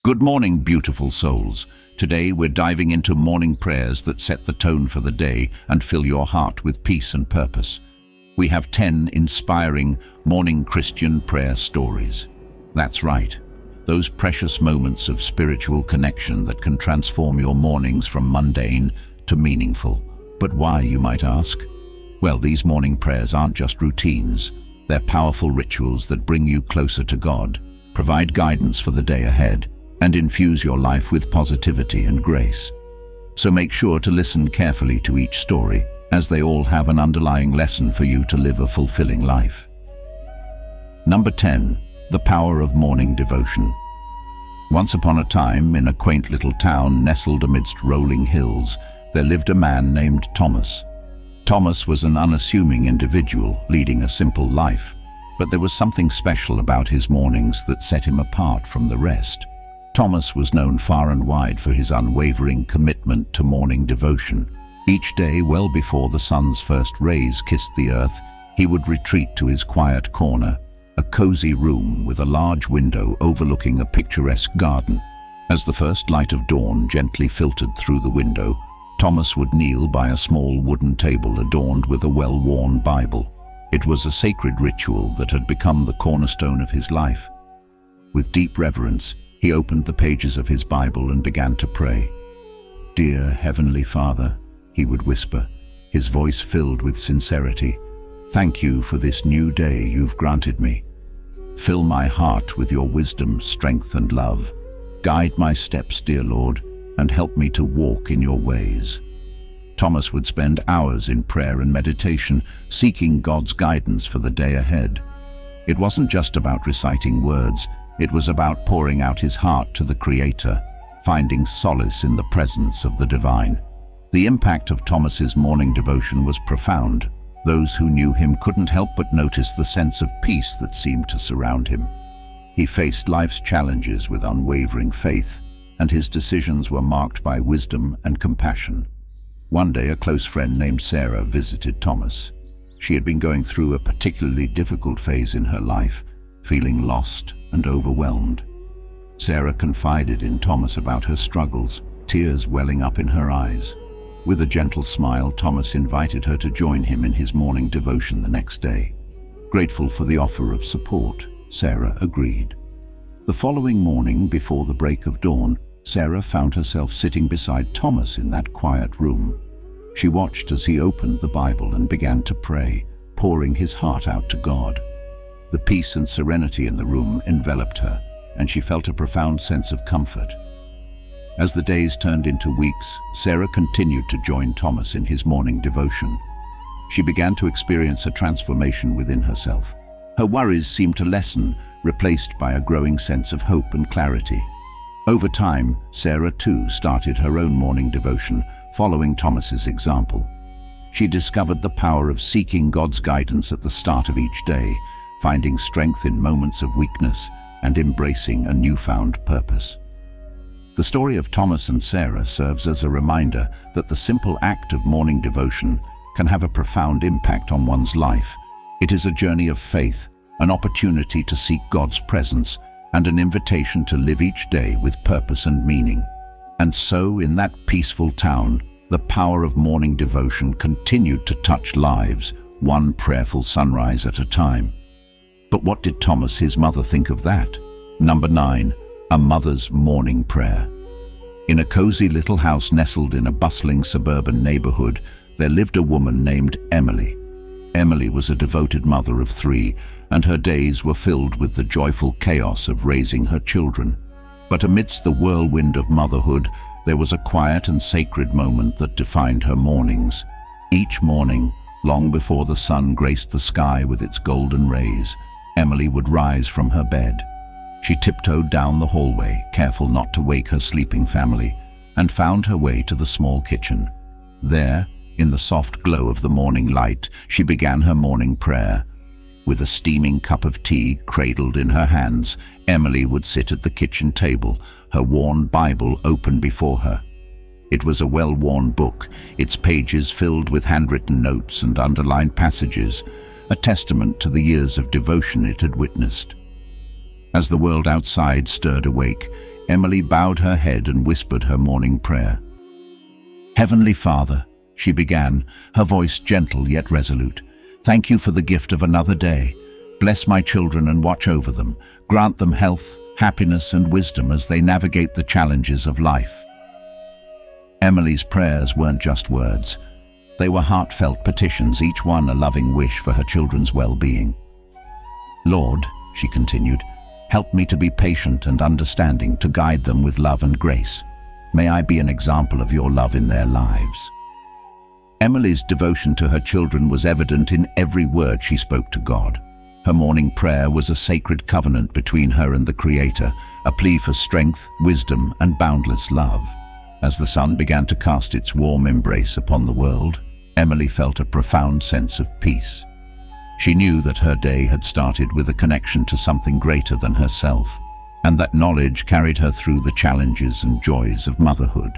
Good morning, beautiful souls. Today we're diving into morning prayers that set the tone for the day and fill your heart with peace and purpose. We have 10 inspiring morning Christian prayer stories. That's right, those precious moments of spiritual connection that can transform your mornings from mundane to meaningful. But why, you might ask? Well, these morning prayers aren't just routines. They're powerful rituals that bring you closer to God, provide guidance for the day ahead, and infuse your life with positivity and grace. So make sure to listen carefully to each story, as they all have an underlying lesson for you to live a fulfilling life. Number 10. The power of morning devotion. Once upon a time, in a quaint little town nestled amidst rolling hills, there lived a man named Thomas. Thomas was an unassuming individual, leading a simple life, but there was something special about his mornings that set him apart from the rest. Thomas was known far and wide for his unwavering commitment to morning devotion. Each day, well before the sun's first rays kissed the earth, he would retreat to his quiet corner, a cozy room with a large window overlooking a picturesque garden. As the first light of dawn gently filtered through the window, Thomas would kneel by a small wooden table adorned with a well-worn Bible. It was a sacred ritual that had become the cornerstone of his life. With deep reverence, he opened the pages of his Bible and began to pray. "Dear Heavenly Father," he would whisper, his voice filled with sincerity, "thank you for this new day you've granted me. Fill my heart with your wisdom, strength, and love. Guide my steps, dear Lord, and help me to walk in your ways." Thomas would spend hours in prayer and meditation, seeking God's guidance for the day ahead. It wasn't just about reciting words, it was about pouring out his heart to the Creator, finding solace in the presence of the divine. The impact of Thomas's morning devotion was profound. Those who knew him couldn't help but notice the sense of peace that seemed to surround him. He faced life's challenges with unwavering faith, and his decisions were marked by wisdom and compassion. One day, a close friend named Sarah visited Thomas. She had been going through a particularly difficult phase in her life, feeling lost and overwhelmed. Sarah confided in Thomas about her struggles, tears welling up in her eyes. With a gentle smile, Thomas invited her to join him in his morning devotion the next day. Grateful for the offer of support, Sarah agreed. The following morning, before the break of dawn, Sarah found herself sitting beside Thomas in that quiet room. She watched as he opened the Bible and began to pray, pouring his heart out to God. The peace and serenity in the room enveloped her, and she felt a profound sense of comfort. As the days turned into weeks, Sarah continued to join Thomas in his morning devotion. She began to experience a transformation within herself. Her worries seemed to lessen, replaced by a growing sense of hope and clarity. Over time, Sarah too started her own morning devotion, following Thomas's example. She discovered the power of seeking God's guidance at the start of each day, finding strength in moments of weakness and embracing a newfound purpose. The story of Thomas and Sarah serves as a reminder that the simple act of morning devotion can have a profound impact on one's life. It is a journey of faith, an opportunity to seek God's presence, and an invitation to live each day with purpose and meaning. And so, in that peaceful town, the power of morning devotion continued to touch lives, one prayerful sunrise at a time. But what did Thomas, his mother, think of that? Number 9. A mother's morning prayer. In a cozy little house nestled in a bustling suburban neighborhood, there lived a woman named Emily. Emily was a devoted mother of 3, and her days were filled with the joyful chaos of raising her children. But amidst the whirlwind of motherhood, there was a quiet and sacred moment that defined her mornings. Each morning, long before the sun graced the sky with its golden rays, Emily would rise from her bed. She tiptoed down the hallway, careful not to wake her sleeping family, and found her way to the small kitchen. There, in the soft glow of the morning light, she began her morning prayer. With a steaming cup of tea cradled in her hands, Emily would sit at the kitchen table, her worn Bible open before her. It was a well-worn book, its pages filled with handwritten notes and underlined passages, a testament to the years of devotion it had witnessed. As the world outside stirred awake, Emily bowed her head and whispered her morning prayer. "Heavenly Father," she began, her voice gentle yet resolute, "thank you for the gift of another day. Bless my children and watch over them. Grant them health, happiness and wisdom as they navigate the challenges of life." Emily's prayers weren't just words. They were heartfelt petitions, each one a loving wish for her children's well-being. "Lord," she continued, "help me to be patient and understanding, to guide them with love and grace. May I be an example of your love in their lives." Emily's devotion to her children was evident in every word she spoke to God. Her morning prayer was a sacred covenant between her and the Creator, a plea for strength, wisdom, and boundless love. As the sun began to cast its warm embrace upon the world, Emily felt a profound sense of peace. She knew that her day had started with a connection to something greater than herself, and that knowledge carried her through the challenges and joys of motherhood.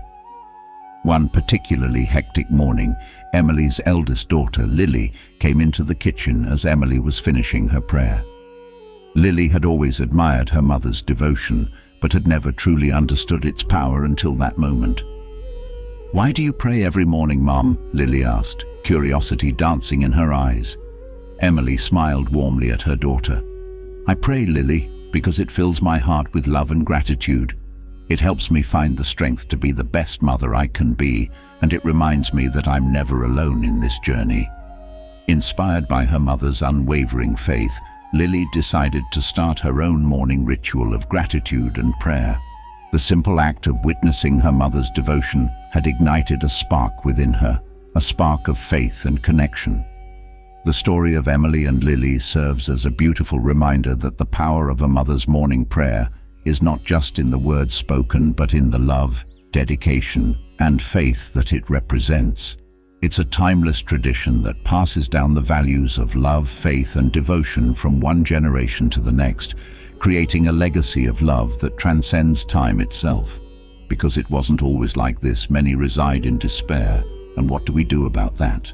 One particularly hectic morning, Emily's eldest daughter, Lily, came into the kitchen as Emily was finishing her prayer. Lily had always admired her mother's devotion, but had never truly understood its power until that moment. "Why do you pray every morning, Mom?" Lily asked, curiosity dancing in her eyes. Emily smiled warmly at her daughter. "I pray, Lily, because it fills my heart with love and gratitude. It helps me find the strength to be the best mother I can be, and it reminds me that I'm never alone in this journey." Inspired by her mother's unwavering faith, Lily decided to start her own morning ritual of gratitude and prayer. The simple act of witnessing her mother's devotion had ignited a spark within her, a spark of faith and connection. The story of Emily and Lily serves as a beautiful reminder that the power of a mother's morning prayer is not just in the words spoken, but in the love, dedication, and faith that it represents. It's a timeless tradition that passes down the values of love, faith, and devotion from one generation to the next, creating a legacy of love that transcends time itself. Because it wasn't always like this, many reside in despair. And what do we do about that?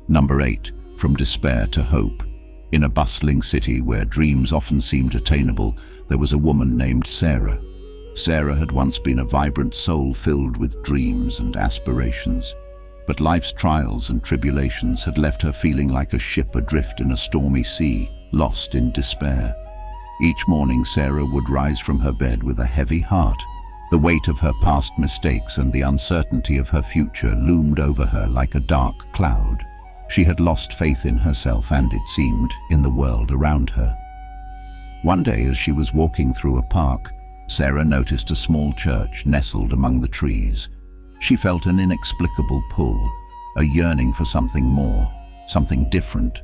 Number 8. From despair to hope. In a bustling city where dreams often seemed attainable, there was a woman named Sarah. Sarah had once been a vibrant soul filled with dreams and aspirations. But life's trials and tribulations had left her feeling like a ship adrift in a stormy sea, lost in despair. Each morning Sarah would rise from her bed with a heavy heart. The weight of her past mistakes and the uncertainty of her future loomed over her like a dark cloud. She had lost faith in herself and, it seemed, in the world around her. One day, as she was walking through a park, Sarah noticed a small church nestled among the trees. She felt an inexplicable pull, a yearning for something more, something different.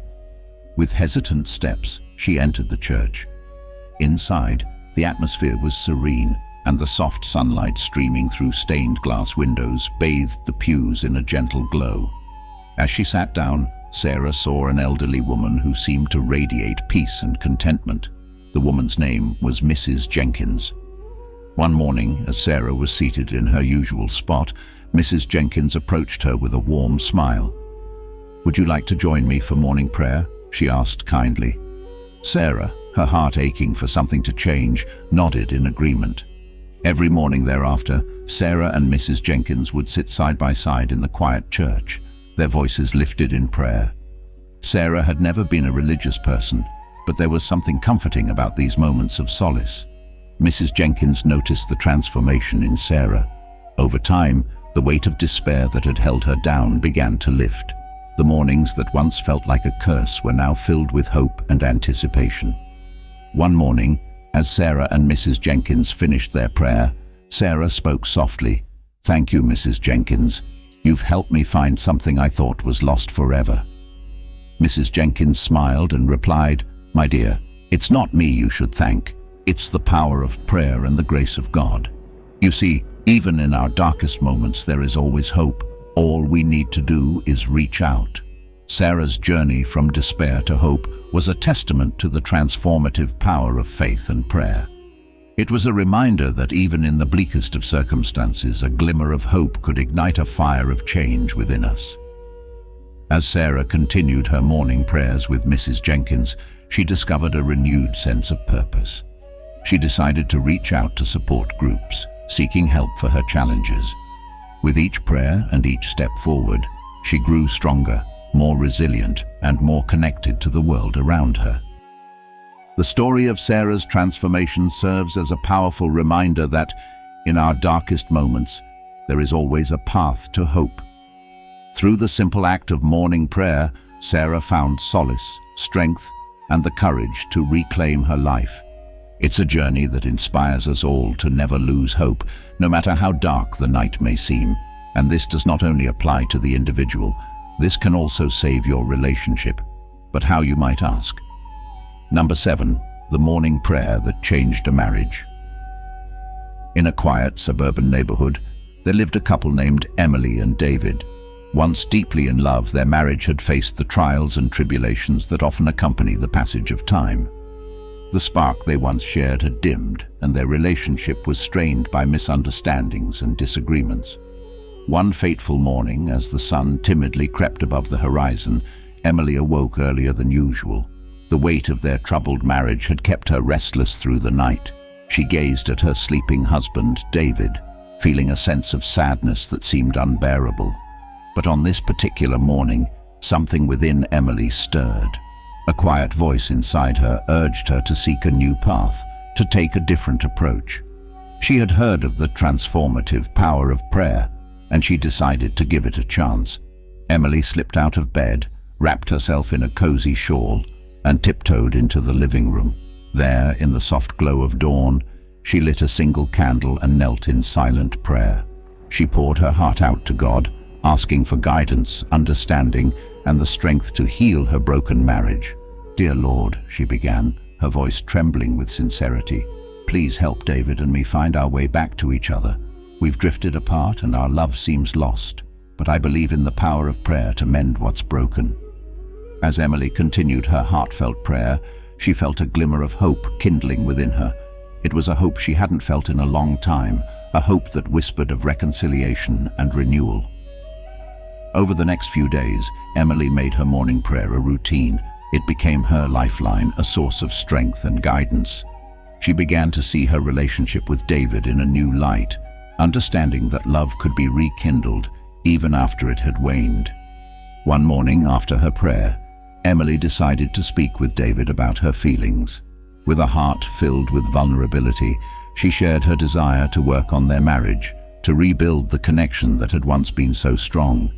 With hesitant steps, she entered the church. Inside, the atmosphere was serene, and the soft sunlight streaming through stained glass windows bathed the pews in a gentle glow. As she sat down, Sarah saw an elderly woman who seemed to radiate peace and contentment. The woman's name was Mrs. Jenkins. One morning, as Sarah was seated in her usual spot, Mrs. Jenkins approached her with a warm smile. "Would you like to join me for morning prayer?" she asked kindly. Sarah, her heart aching for something to change, nodded in agreement. Every morning thereafter, Sarah and Mrs. Jenkins would sit side by side in the quiet church, their voices lifted in prayer. Sarah had never been a religious person, but there was something comforting about these moments of solace. Mrs. Jenkins noticed the transformation in Sarah. Over time, the weight of despair that had held her down began to lift. The mornings that once felt like a curse were now filled with hope and anticipation. One morning, as Sarah and Mrs. Jenkins finished their prayer, Sarah spoke softly. "Thank you, Mrs. Jenkins. You've helped me find something I thought was lost forever." Mrs. Jenkins smiled and replied, "My dear, it's not me you should thank. It's the power of prayer and the grace of God. You see, even in our darkest moments there is always hope. All we need to do is reach out." Sarah's journey from despair to hope was a testament to the transformative power of faith and prayer. It was a reminder that even in the bleakest of circumstances, a glimmer of hope could ignite a fire of change within us. As Sarah continued her morning prayers with Mrs. Jenkins, she discovered a renewed sense of purpose. She decided to reach out to support groups, seeking help for her challenges. With each prayer and each step forward, she grew stronger, more resilient, and more connected to the world around her. The story of Sarah's transformation serves as a powerful reminder that, in our darkest moments, there is always a path to hope. Through the simple act of morning prayer, Sarah found solace, strength, and the courage to reclaim her life. It's a journey that inspires us all to never lose hope, no matter how dark the night may seem. And this does not only apply to the individual, this can also save your relationship. But how, you might ask? Number 7, the morning prayer that changed a marriage. In a quiet suburban neighborhood, there lived a couple named Emily and David. Once deeply in love, their marriage had faced the trials and tribulations that often accompany the passage of time. The spark they once shared had dimmed, and their relationship was strained by misunderstandings and disagreements. One fateful morning, as the sun timidly crept above the horizon, Emily awoke earlier than usual. The weight of their troubled marriage had kept her restless through the night. She gazed at her sleeping husband, David, feeling a sense of sadness that seemed unbearable. But on this particular morning, something within Emily stirred. A quiet voice inside her urged her to seek a new path, to take a different approach. She had heard of the transformative power of prayer, and she decided to give it a chance. Emily slipped out of bed, wrapped herself in a cozy shawl, and tiptoed into the living room. There, in the soft glow of dawn, she lit a single candle and knelt in silent prayer. She poured her heart out to God, asking for guidance, understanding, and the strength to heal her broken marriage. "Dear Lord," she began, her voice trembling with sincerity, "please help David and me find our way back to each other. We've drifted apart and our love seems lost, but I believe in the power of prayer to mend what's broken." As Emily continued her heartfelt prayer, she felt a glimmer of hope kindling within her. It was a hope she hadn't felt in a long time, a hope that whispered of reconciliation and renewal. Over the next few days, Emily made her morning prayer a routine. It became her lifeline, a source of strength and guidance. She began to see her relationship with David in a new light, understanding that love could be rekindled even after it had waned. One morning after her prayer, Emily decided to speak with David about her feelings. With a heart filled with vulnerability, she shared her desire to work on their marriage, to rebuild the connection that had once been so strong.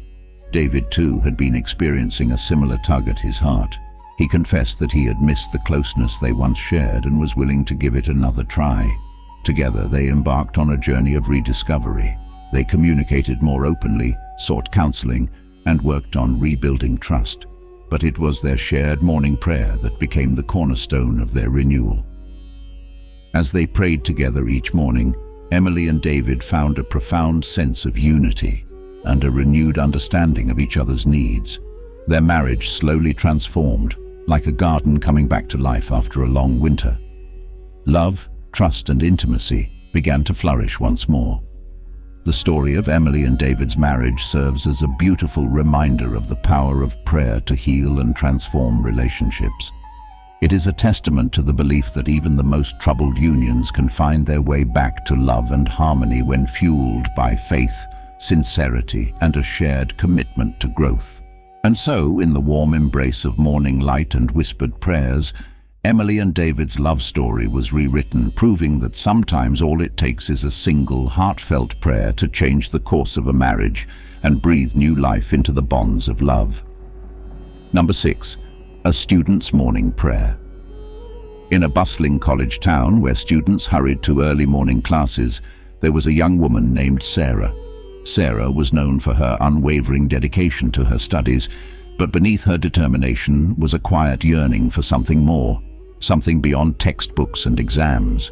David, too, had been experiencing a similar tug at his heart. He confessed that he had missed the closeness they once shared and was willing to give it another try. Together, they embarked on a journey of rediscovery. They communicated more openly, sought counseling, and worked on rebuilding trust. But it was their shared morning prayer that became the cornerstone of their renewal. As they prayed together each morning, Emily and David found a profound sense of unity and a renewed understanding of each other's needs. Their marriage slowly transformed, like a garden coming back to life after a long winter. Love, trust, and intimacy began to flourish once more. The story of Emily and David's marriage serves as a beautiful reminder of the power of prayer to heal and transform relationships. It is a testament to the belief that even the most troubled unions can find their way back to love and harmony when fueled by faith, sincerity, and a shared commitment to growth. And so, in the warm embrace of morning light and whispered prayers, Emily and David's love story was rewritten, proving that sometimes all it takes is a single, heartfelt prayer to change the course of a marriage and breathe new life into the bonds of love. Number 6. A student's morning prayer. In a bustling college town where students hurried to early morning classes, there was a young woman named Sarah. Sarah was known for her unwavering dedication to her studies, but beneath her determination was a quiet yearning for something more, something beyond textbooks and exams.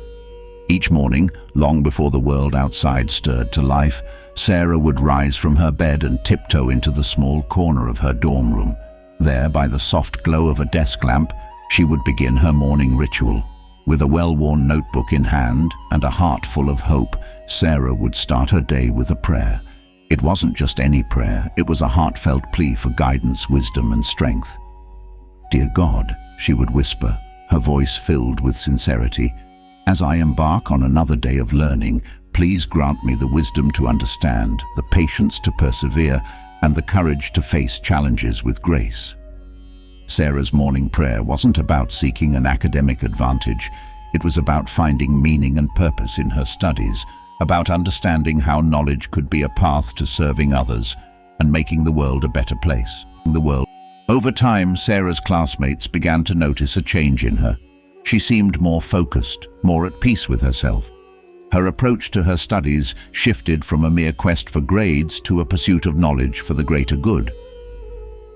Each morning, long before the world outside stirred to life, Sarah would rise from her bed and tiptoe into the small corner of her dorm room. There, by the soft glow of a desk lamp, she would begin her morning ritual. With a well-worn notebook in hand and a heart full of hope, Sarah would start her day with a prayer. It wasn't just any prayer, it was a heartfelt plea for guidance, wisdom, and strength. "Dear God," she would whisper, her voice filled with sincerity, As I embark on another day of learning, please grant me the wisdom to understand, the patience to persevere, and the courage to face challenges with grace. Sarah's morning prayer wasn't about seeking an academic advantage. It was about finding meaning and purpose in her studies, about understanding how knowledge could be a path to serving others and making the world a better place. Over time, Sarah's classmates began to notice a change in her. She seemed more focused, more at peace with herself. Her approach to her studies shifted from a mere quest for grades to a pursuit of knowledge for the greater good.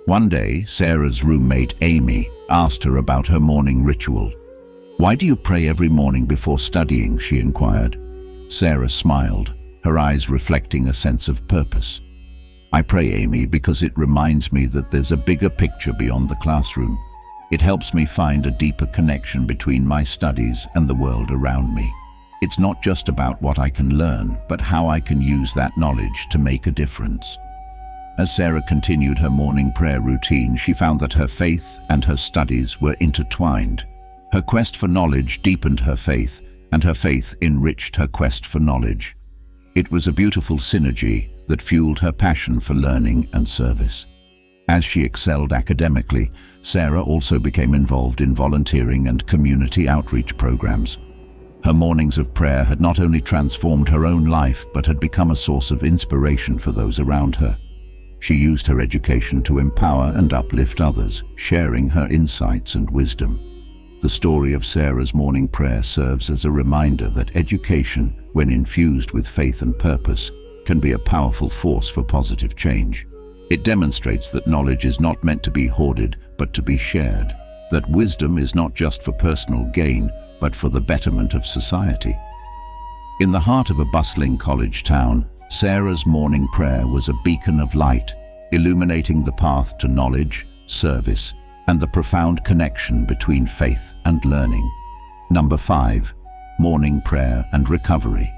One day, Sarah's roommate, Amy, asked her about her morning ritual. "Why do you pray every morning before studying?" she inquired. Sarah smiled, her eyes reflecting a sense of purpose. "I pray, Amy, because it reminds me that there's a bigger picture beyond the classroom. It helps me find a deeper connection between my studies and the world around me. It's not just about what I can learn, but how I can use that knowledge to make a difference." As Sarah continued her morning prayer routine, she found that her faith and her studies were intertwined. Her quest for knowledge deepened her faith, and her faith enriched her quest for knowledge. It was a beautiful synergy that fueled her passion for learning and service. As she excelled academically, Sarah also became involved in volunteering and community outreach programs. Her mornings of prayer had not only transformed her own life, but had become a source of inspiration for those around her. She used her education to empower and uplift others, sharing her insights and wisdom. The story of Sarah's morning prayer serves as a reminder that education, when infused with faith and purpose, can be a powerful force for positive change. It demonstrates that knowledge is not meant to be hoarded, but to be shared, that wisdom is not just for personal gain, but for the betterment of society. In the heart of a bustling college town, Sarah's morning prayer was a beacon of light, illuminating the path to knowledge, service, and the profound connection between faith and learning. Number 5. Morning prayer and recovery.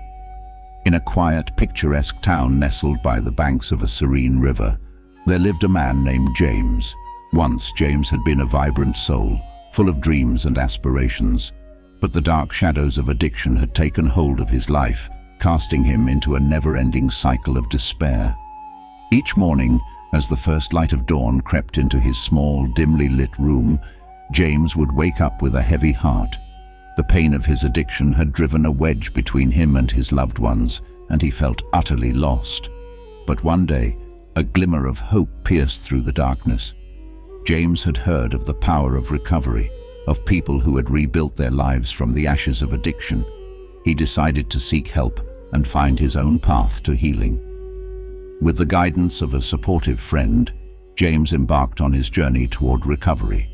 In a quiet, picturesque town nestled by the banks of a serene river, there lived a man named James. Once, James had been a vibrant soul, full of dreams and aspirations, but the dark shadows of addiction had taken hold of his life, casting him into a never-ending cycle of despair. Each morning, as the first light of dawn crept into his small, dimly lit room, James would wake up with a heavy heart. The pain of his addiction had driven a wedge between him and his loved ones, and he felt utterly lost. But one day, a glimmer of hope pierced through the darkness. James had heard of the power of recovery, of people who had rebuilt their lives from the ashes of addiction. He decided to seek help and find his own path to healing. With the guidance of a supportive friend, James embarked on his journey toward recovery.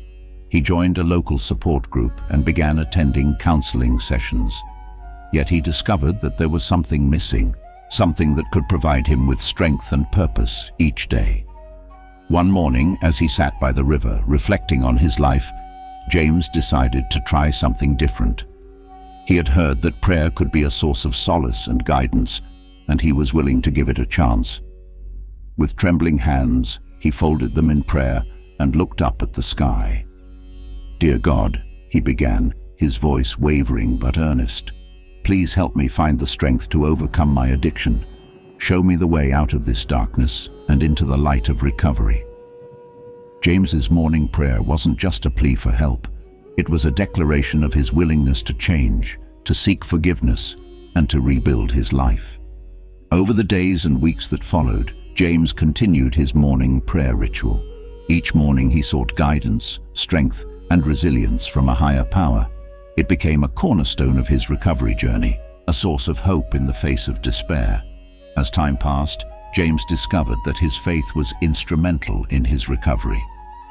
He joined a local support group and began attending counseling sessions. Yet he discovered that there was something missing, something that could provide him with strength and purpose each day. One morning, as he sat by the river, reflecting on his life, James decided to try something different. He had heard that prayer could be a source of solace and guidance, and he was willing to give it a chance. With trembling hands, he folded them in prayer and looked up at the sky. "Dear God," he began, his voice wavering but earnest, "please help me find the strength to overcome my addiction. Show me the way out of this darkness and into the light of recovery." James's morning prayer wasn't just a plea for help. It was a declaration of his willingness to change, to seek forgiveness, and to rebuild his life. Over the days and weeks that followed, James continued his morning prayer ritual. Each morning he sought guidance, strength, and resilience from a higher power. It became a cornerstone of his recovery journey, a source of hope in the face of despair. As time passed, James discovered that his faith was instrumental in his recovery.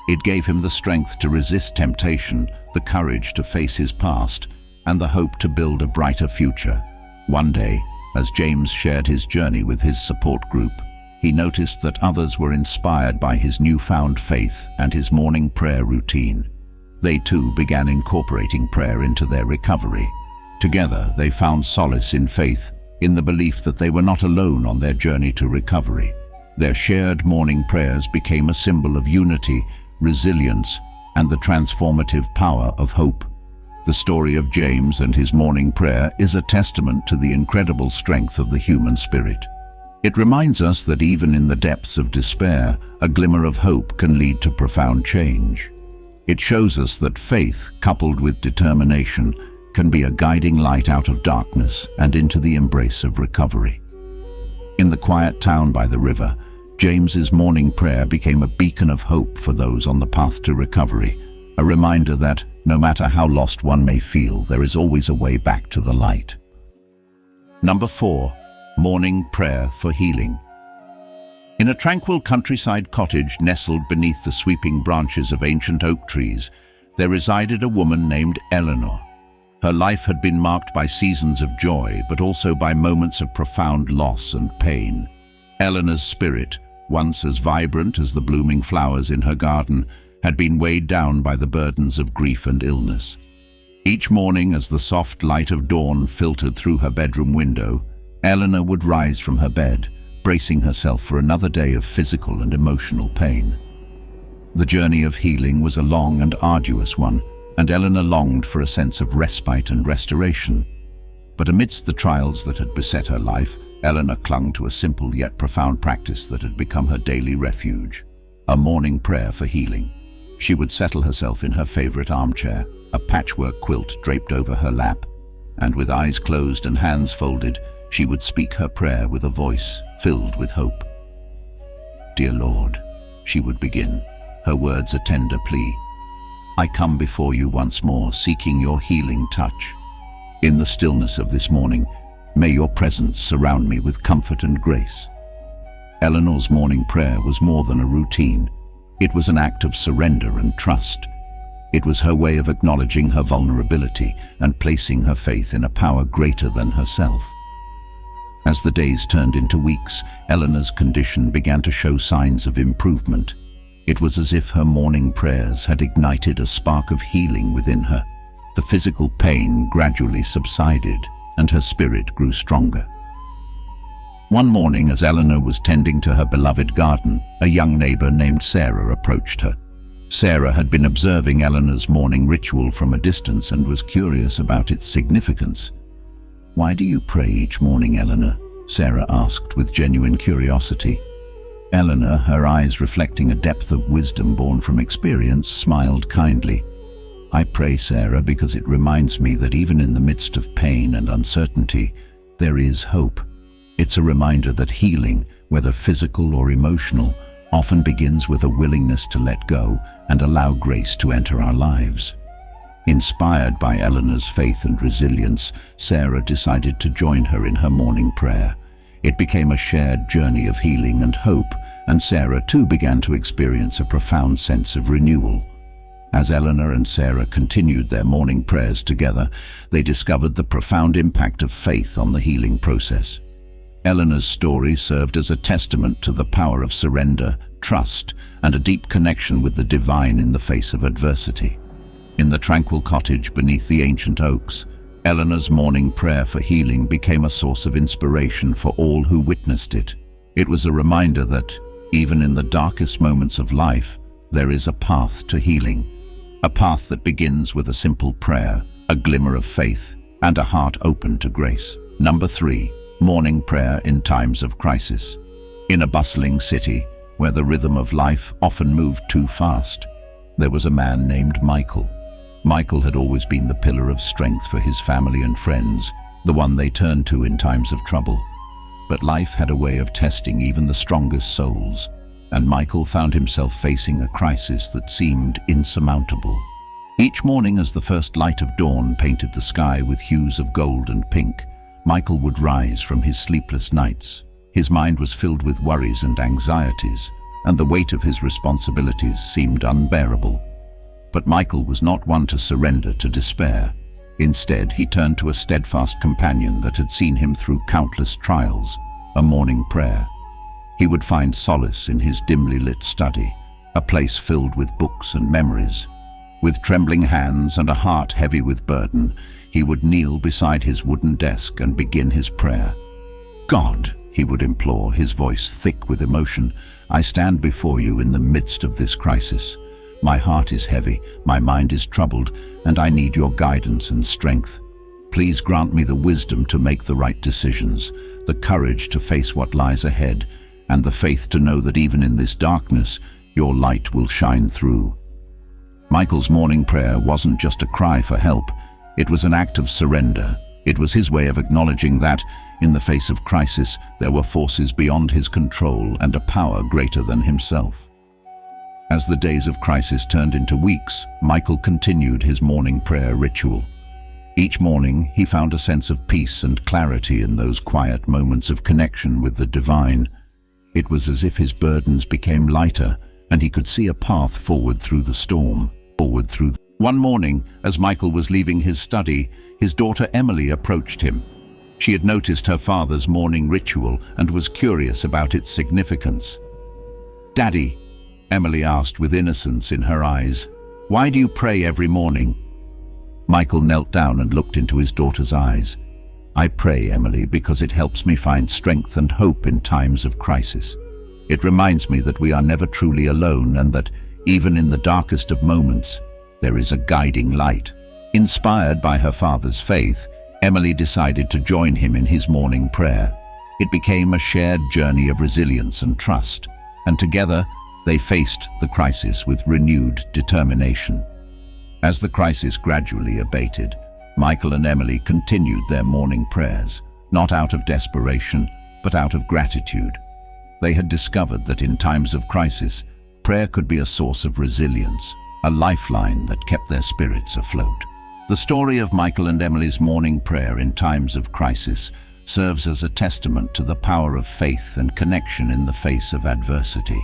It gave him the strength to resist temptation, the courage to face his past, and the hope to build a brighter future. One day, as James shared his journey with his support group, he noticed that others were inspired by his newfound faith and his morning prayer routine. They too began incorporating prayer into their recovery. Together, they found solace in faith, in the belief that they were not alone on their journey to recovery. Their shared morning prayers became a symbol of unity, resilience, and the transformative power of hope. The story of James and his morning prayer is a testament to the incredible strength of the human spirit. It reminds us that even in the depths of despair, a glimmer of hope can lead to profound change. It shows us that faith, coupled with determination, can be a guiding light out of darkness and into the embrace of recovery. In the quiet town by the river, James's morning prayer became a beacon of hope for those on the path to recovery, a reminder that, no matter how lost one may feel, there is always a way back to the light. Number 4. Morning prayer for healing. In a tranquil countryside cottage nestled beneath the sweeping branches of ancient oak trees, there resided a woman named Eleanor. Her life had been marked by seasons of joy, but also by moments of profound loss and pain. Eleanor's spirit, once as vibrant as the blooming flowers in her garden, had been weighed down by the burdens of grief and illness. Each morning, as the soft light of dawn filtered through her bedroom window, Eleanor would rise from her bed, bracing herself for another day of physical and emotional pain. The journey of healing was a long and arduous one, and Eleanor longed for a sense of respite and restoration. But amidst the trials that had beset her life, Eleanor clung to a simple yet profound practice that had become her daily refuge: a morning prayer for healing. She would settle herself in her favorite armchair, a patchwork quilt draped over her lap, and with eyes closed and hands folded, she would speak her prayer with a voice filled with hope. "Dear Lord," she would begin, her words a tender plea, "I come before you once more, seeking your healing touch. In the stillness of this morning, may your presence surround me with comfort and grace." Eleanor's morning prayer was more than a routine. It was an act of surrender and trust. It was her way of acknowledging her vulnerability and placing her faith in a power greater than herself. As the days turned into weeks, Eleanor's condition began to show signs of improvement. It was as if her morning prayers had ignited a spark of healing within her. The physical pain gradually subsided, and her spirit grew stronger. One morning, as Eleanor was tending to her beloved garden, a young neighbor named Sarah approached her. Sarah had been observing Eleanor's morning ritual from a distance and was curious about its significance. "Why do you pray each morning, Eleanor?" Sarah asked with genuine curiosity. Eleanor, her eyes reflecting a depth of wisdom born from experience, smiled kindly. "I pray, Sarah, because it reminds me that even in the midst of pain and uncertainty, there is hope. It's a reminder that healing, whether physical or emotional, often begins with a willingness to let go and allow grace to enter our lives." Inspired by Eleanor's faith and resilience, Sarah decided to join her in her morning prayer. It became a shared journey of healing and hope, and Sarah too began to experience a profound sense of renewal. As Eleanor and Sarah continued their morning prayers together, they discovered the profound impact of faith on the healing process. Eleanor's story served as a testament to the power of surrender, trust, and a deep connection with the divine in the face of adversity. In the tranquil cottage beneath the ancient oaks, Eleanor's morning prayer for healing became a source of inspiration for all who witnessed it. It was a reminder that, even in the darkest moments of life, there is a path to healing. A path that begins with a simple prayer, a glimmer of faith, and a heart open to grace. Number 3. Morning prayer in times of crisis. In a bustling city, where the rhythm of life often moved too fast, there was a man named Michael. Michael had always been the pillar of strength for his family and friends, the one they turned to in times of trouble. But life had a way of testing even the strongest souls, and Michael found himself facing a crisis that seemed insurmountable. Each morning, as the first light of dawn painted the sky with hues of gold and pink, Michael would rise from his sleepless nights. His mind was filled with worries and anxieties, and the weight of his responsibilities seemed unbearable. But Michael was not one to surrender to despair. Instead, he turned to a steadfast companion that had seen him through countless trials: a morning prayer. He would find solace in his dimly lit study, a place filled with books and memories. With trembling hands and a heart heavy with burden, he would kneel beside his wooden desk and begin his prayer. "God," he would implore, his voice thick with emotion, "I stand before you in the midst of this crisis. My heart is heavy, my mind is troubled, and I need your guidance and strength. Please grant me the wisdom to make the right decisions, the courage to face what lies ahead, and the faith to know that even in this darkness, your light will shine through." Michael's morning prayer wasn't just a cry for help. It was an act of surrender. It was his way of acknowledging that, in the face of crisis, there were forces beyond his control and a power greater than himself. As the days of crisis turned into weeks, Michael continued his morning prayer ritual. Each morning, he found a sense of peace and clarity in those quiet moments of connection with the divine. It was as if his burdens became lighter, and he could see a path forward through the storm. One morning, as Michael was leaving his study, his daughter Emily approached him. She had noticed her father's morning ritual and was curious about its significance. "Daddy," Emily asked with innocence in her eyes, "why do you pray every morning?" Michael knelt down and looked into his daughter's eyes. "I pray, Emily, because it helps me find strength and hope in times of crisis. It reminds me that we are never truly alone and that, even in the darkest of moments, there is a guiding light." Inspired by her father's faith, Emily decided to join him in his morning prayer. It became a shared journey of resilience and trust, and together they faced the crisis with renewed determination. As the crisis gradually abated, Michael and Emily continued their morning prayers, not out of desperation, but out of gratitude. They had discovered that in times of crisis, prayer could be a source of resilience, a lifeline that kept their spirits afloat. The story of Michael and Emily's morning prayer in times of crisis serves as a testament to the power of faith and connection in the face of adversity.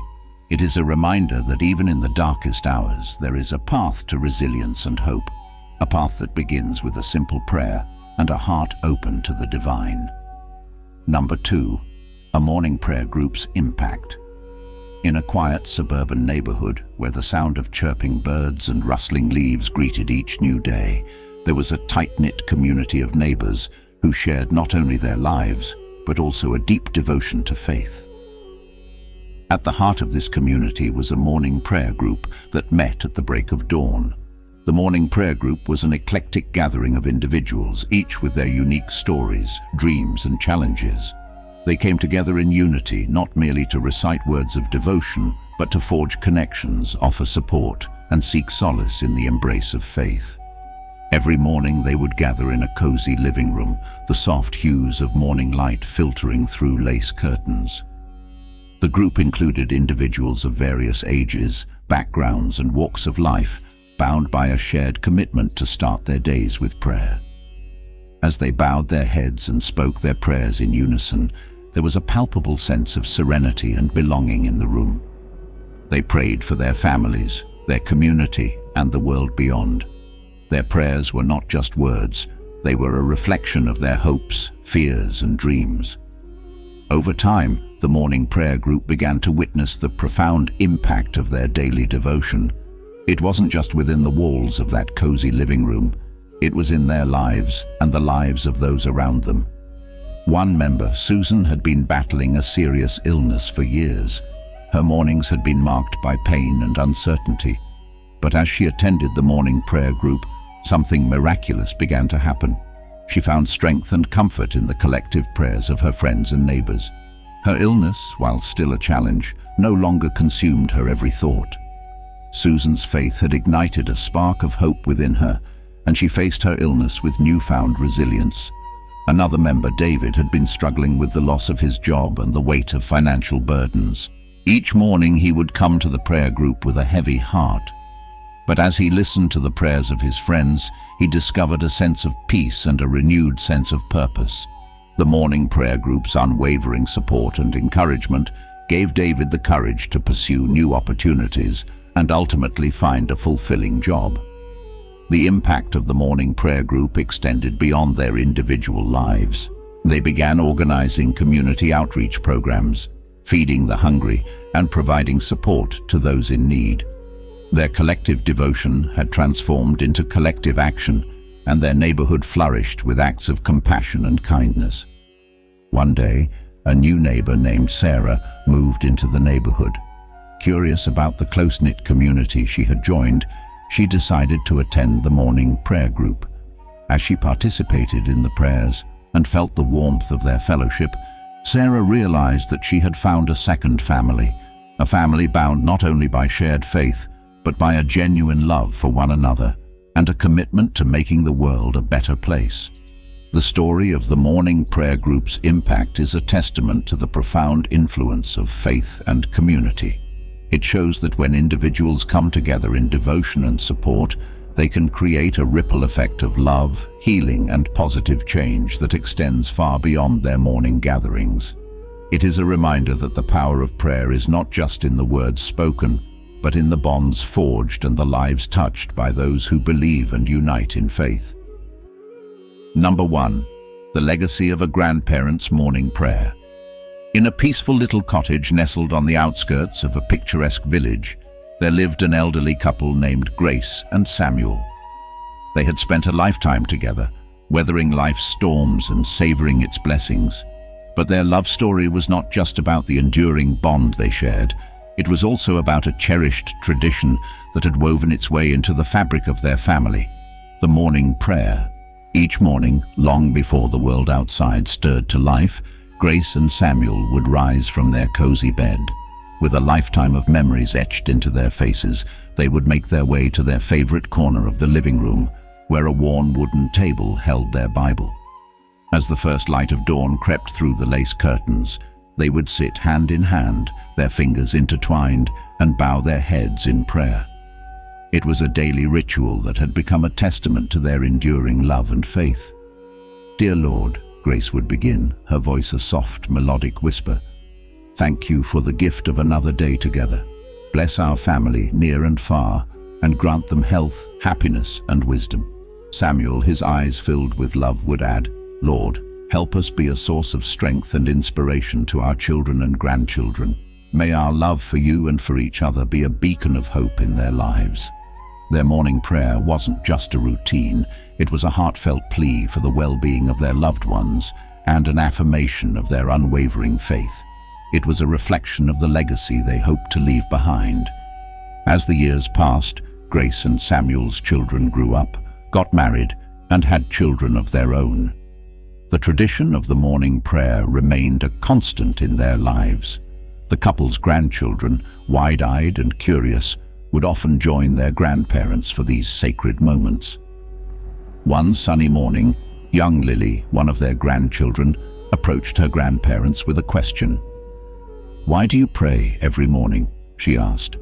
It is a reminder that even in the darkest hours, there is a path to resilience and hope, a path that begins with a simple prayer and a heart open to the divine. Number 2. A morning prayer group's impact. In a quiet suburban neighborhood where the sound of chirping birds and rustling leaves greeted each new day, there was a tight-knit community of neighbors who shared not only their lives, but also a deep devotion to faith. At the heart of this community was a morning prayer group that met at the break of dawn. The morning prayer group was an eclectic gathering of individuals, each with their unique stories, dreams, and challenges. They came together in unity, not merely to recite words of devotion, but to forge connections, offer support, and seek solace in the embrace of faith. Every morning they would gather in a cozy living room, the soft hues of morning light filtering through lace curtains. The group included individuals of various ages, backgrounds, and walks of life, bound by a shared commitment to start their days with prayer. As they bowed their heads and spoke their prayers in unison, there was a palpable sense of serenity and belonging in the room. They prayed for their families, their community, and the world beyond. Their prayers were not just words, they were a reflection of their hopes, fears, and dreams. Over time, the morning prayer group began to witness the profound impact of their daily devotion. It wasn't just within the walls of that cozy living room, it was in their lives and the lives of those around them. One member, Susan, had been battling a serious illness for years. Her mornings had been marked by pain and uncertainty. But as she attended the morning prayer group, something miraculous began to happen. She found strength and comfort in the collective prayers of her friends and neighbors. Her illness, while still a challenge, no longer consumed her every thought. Susan's faith had ignited a spark of hope within her, and she faced her illness with newfound resilience. Another member, David, had been struggling with the loss of his job and the weight of financial burdens. Each morning he would come to the prayer group with a heavy heart. But as he listened to the prayers of his friends, he discovered a sense of peace and a renewed sense of purpose. The morning prayer group's unwavering support and encouragement gave David the courage to pursue new opportunities and ultimately find a fulfilling job. The impact of the morning prayer group extended beyond their individual lives. They began organizing community outreach programs, feeding the hungry, and providing support to those in need. Their collective devotion had transformed into collective action, and their neighborhood flourished with acts of compassion and kindness. One day, a new neighbor named Sarah moved into the neighborhood. Curious about the close-knit community she had joined, she decided to attend the morning prayer group. As she participated in the prayers and felt the warmth of their fellowship, Sarah realized that she had found a second family, a family bound not only by shared faith, but by a genuine love for one another and a commitment to making the world a better place. The story of the morning prayer group's impact is a testament to the profound influence of faith and community. It shows that when individuals come together in devotion and support, they can create a ripple effect of love, healing, and positive change that extends far beyond their morning gatherings. It is a reminder that the power of prayer is not just in the words spoken, but in the bonds forged and the lives touched by those who believe and unite in faith. Number 1. The legacy of a grandparent's morning prayer. In a peaceful little cottage nestled on the outskirts of a picturesque village, there lived an elderly couple named Grace and Samuel. They had spent a lifetime together, weathering life's storms and savoring its blessings. But their love story was not just about the enduring bond they shared. It was also about a cherished tradition that had woven its way into the fabric of their family, the morning prayer. Each morning, long before the world outside stirred to life, Grace and Samuel would rise from their cozy bed. With a lifetime of memories etched into their faces, they would make their way to their favorite corner of the living room, where a worn wooden table held their Bible. As the first light of dawn crept through the lace curtains, they would sit hand in hand, their fingers intertwined, and bow their heads in prayer. It was a daily ritual that had become a testament to their enduring love and faith. "Dear Lord," Grace would begin, her voice a soft, melodic whisper, "thank you for the gift of another day together. Bless our family near and far, and grant them health, happiness, and wisdom." Samuel, his eyes filled with love, would add, "Lord, help us be a source of strength and inspiration to our children and grandchildren. May our love for you and for each other be a beacon of hope in their lives." Their morning prayer wasn't just a routine, it was a heartfelt plea for the well-being of their loved ones and an affirmation of their unwavering faith. It was a reflection of the legacy they hoped to leave behind. As the years passed, Grace and Samuel's children grew up, got married, and had children of their own. The tradition of the morning prayer remained a constant in their lives. The couple's grandchildren, wide-eyed and curious, would often join their grandparents for these sacred moments. One sunny morning, young Lily, one of their grandchildren, approached her grandparents with a question. "Why do you pray every morning?" she asked.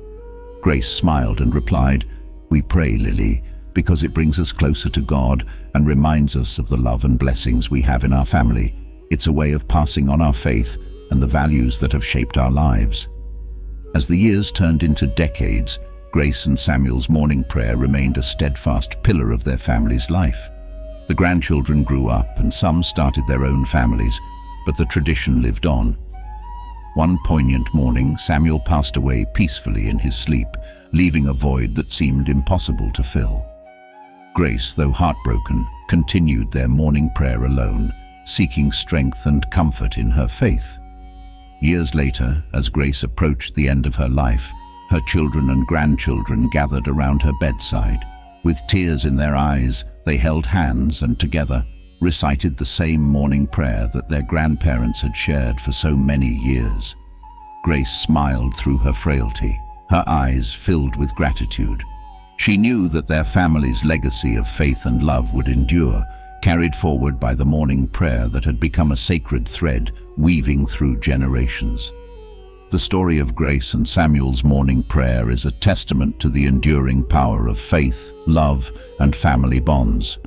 Grace smiled and replied, "We pray, Lily, because it brings us closer to God and reminds us of the love and blessings we have in our family. It's a way of passing on our faith and the values that have shaped our lives." As the years turned into decades, Grace and Samuel's morning prayer remained a steadfast pillar of their family's life. The grandchildren grew up and some started their own families, but the tradition lived on. One poignant morning, Samuel passed away peacefully in his sleep, leaving a void that seemed impossible to fill. Grace, though heartbroken, continued their morning prayer alone, seeking strength and comfort in her faith. Years later, as Grace approached the end of her life, her children and grandchildren gathered around her bedside. With tears in their eyes, they held hands and together recited the same morning prayer that their grandparents had shared for so many years. Grace smiled through her frailty, her eyes filled with gratitude. She knew that their family's legacy of faith and love would endure, carried forward by the morning prayer that had become a sacred thread weaving through generations. The story of Grace and Samuel's morning prayer is a testament to the enduring power of faith, love, and family bonds.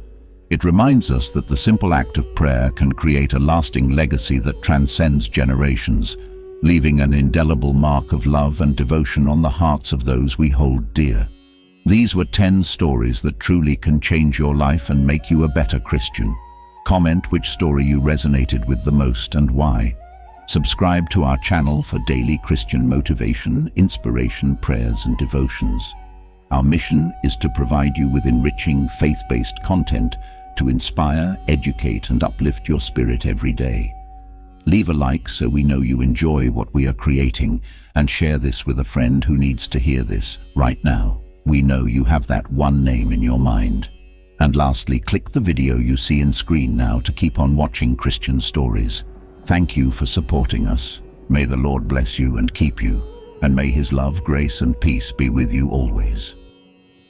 It reminds us that the simple act of prayer can create a lasting legacy that transcends generations, leaving an indelible mark of love and devotion on the hearts of those we hold dear. These were 10 stories that truly can change your life and make you a better Christian. Comment which story you resonated with the most and why. Subscribe to our channel for daily Christian motivation, inspiration, prayers, and devotions. Our mission is to provide you with enriching, faith-based content to inspire, educate, and uplift your spirit every day. Leave a like so we know you enjoy what we are creating, and share this with a friend who needs to hear this right now. We know you have that one name in your mind. And lastly, click the video you see in screen now to keep on watching Christian stories. Thank you for supporting us. May the Lord bless you and keep you, and may his love, grace and peace be with you always.